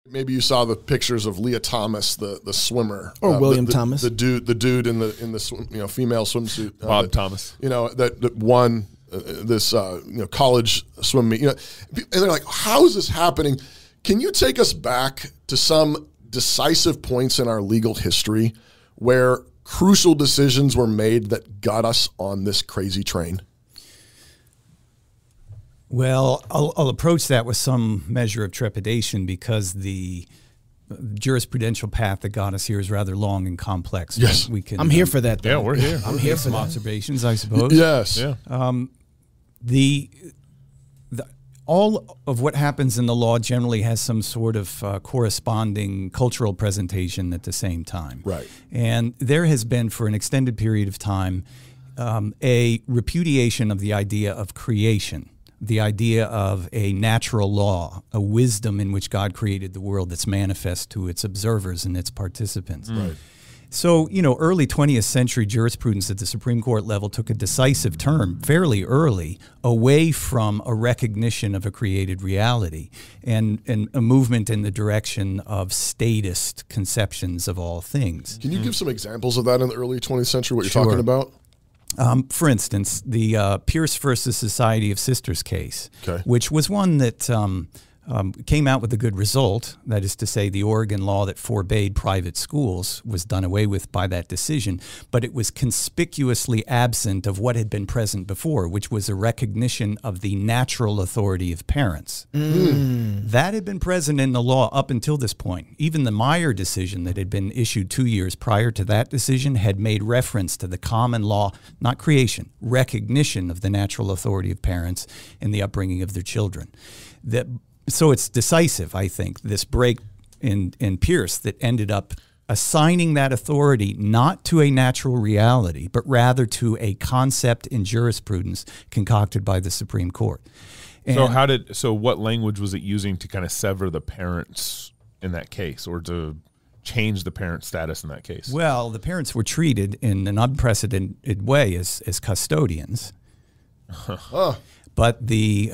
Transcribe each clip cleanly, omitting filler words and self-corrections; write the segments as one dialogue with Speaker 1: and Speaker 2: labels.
Speaker 1: Maybe you saw the pictures of Leah Thomas, the swimmer,
Speaker 2: or William Thomas,
Speaker 1: the dude in the swim, female swimsuit,
Speaker 3: Bob Thomas,
Speaker 1: that won this college swim meet, and they're like, how is this happening? Can you take us back to some decisive points in our legal history where crucial decisions were made that got us on this crazy train?
Speaker 4: Well, I'll approach that with some measure of trepidation because the jurisprudential path that got us here is rather long and complex.
Speaker 1: Yes.
Speaker 2: I'm here for that, though.
Speaker 3: Yeah, we're here.
Speaker 4: I'm here for some observations, I suppose.
Speaker 1: Yes.
Speaker 3: Yeah.
Speaker 4: All of what happens in the law generally has some sort of corresponding cultural presentation at the same time.
Speaker 1: Right.
Speaker 4: And there has been, for an extended period of time, a repudiation of the idea of creation, the idea of a natural law, a wisdom in which God created the world that's manifest to its observers and its participants.
Speaker 1: Right.
Speaker 4: So, early 20th century jurisprudence at the Supreme Court level took a decisive turn fairly early away from a recognition of a created reality and a movement in the direction of statist conceptions of all things.
Speaker 1: Can you give some examples of that in the early 20th century, what you're
Speaker 4: Sure.
Speaker 1: talking about?
Speaker 4: For instance, the Pierce versus Society of Sisters case,
Speaker 1: Okay.
Speaker 4: which was one that came out with a good result. That is to say, the Oregon law that forbade private schools was done away with by that decision, but it was conspicuously absent of what had been present before, which was a recognition of the natural authority of parents. That had been present in the law up until this point. Even the Meyer decision that had been issued 2 years prior to that decision had made reference to the common law, not creation, recognition of the natural authority of parents in the upbringing of their children. So it's decisive, I think, this break in Pierce that ended up assigning that authority not to a natural reality, but rather to a concept in jurisprudence concocted by the Supreme Court. And
Speaker 3: so what language was it using to kind of sever the parents in that case, or to change the parent status in that case?
Speaker 4: Well, the parents were treated in an unprecedented way as custodians. But the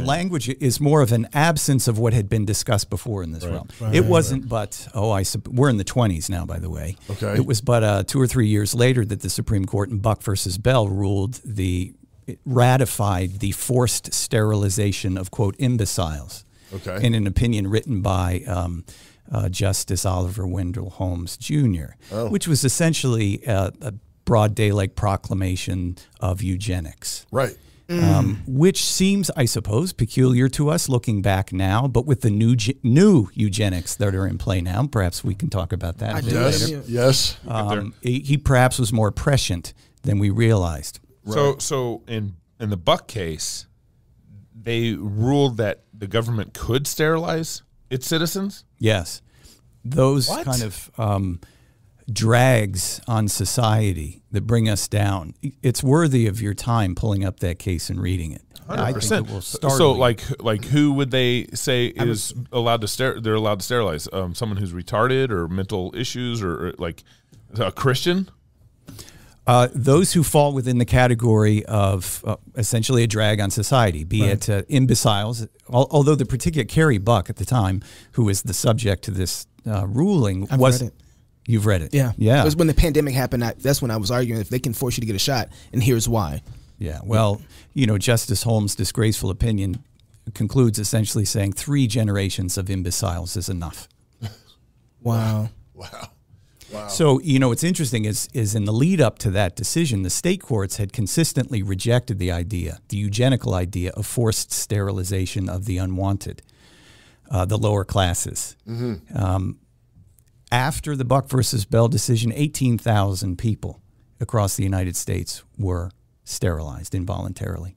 Speaker 4: language is more of an absence of what had been discussed before in this realm. It wasn't but, we're in the 20s now, by the way.
Speaker 1: Okay.
Speaker 4: It was but 2 or 3 years later that the Supreme Court in Buck versus Bell ratified the forced sterilization of, quote, imbeciles.
Speaker 1: Okay.
Speaker 4: In an opinion written by Justice Oliver Wendell Holmes, Jr., which was essentially a broad daylight proclamation of eugenics.
Speaker 1: Right.
Speaker 4: Which seems, I suppose, peculiar to us looking back now, but with the new eugenics that are in play now, perhaps we can talk about that a bit later.
Speaker 1: Yes.
Speaker 4: He perhaps was more prescient than we realized.
Speaker 3: Right. So in the Buck case, they ruled that the government could sterilize its citizens?
Speaker 4: Yes. Those kind of drags on society that bring us down. It's worthy of your time pulling up that case and reading it.
Speaker 3: 100%.
Speaker 4: I think it will start.
Speaker 3: So, like, who would they say is allowed to they're allowed to sterilize? Someone who's retarded or mental issues, or like a Christian?
Speaker 4: Those who fall within the category of essentially a drag on society, be it imbeciles. Although the particular Carrie Buck at the time, who was the subject to this ruling,
Speaker 2: I've read it.
Speaker 4: You've read it.
Speaker 2: Yeah.
Speaker 4: Yeah.
Speaker 2: It was when the pandemic happened. That's when I was arguing if they can force you to get a shot, and here's why.
Speaker 4: Yeah. Well, Justice Holmes' disgraceful opinion concludes essentially saying 3 generations of imbeciles is enough.
Speaker 2: Wow.
Speaker 1: Wow.
Speaker 4: So, what's interesting is in the lead up to that decision, the state courts had consistently rejected the eugenical idea of forced sterilization of the unwanted, the lower classes. After the Buck versus Bell decision, 18,000 people across the United States were sterilized involuntarily.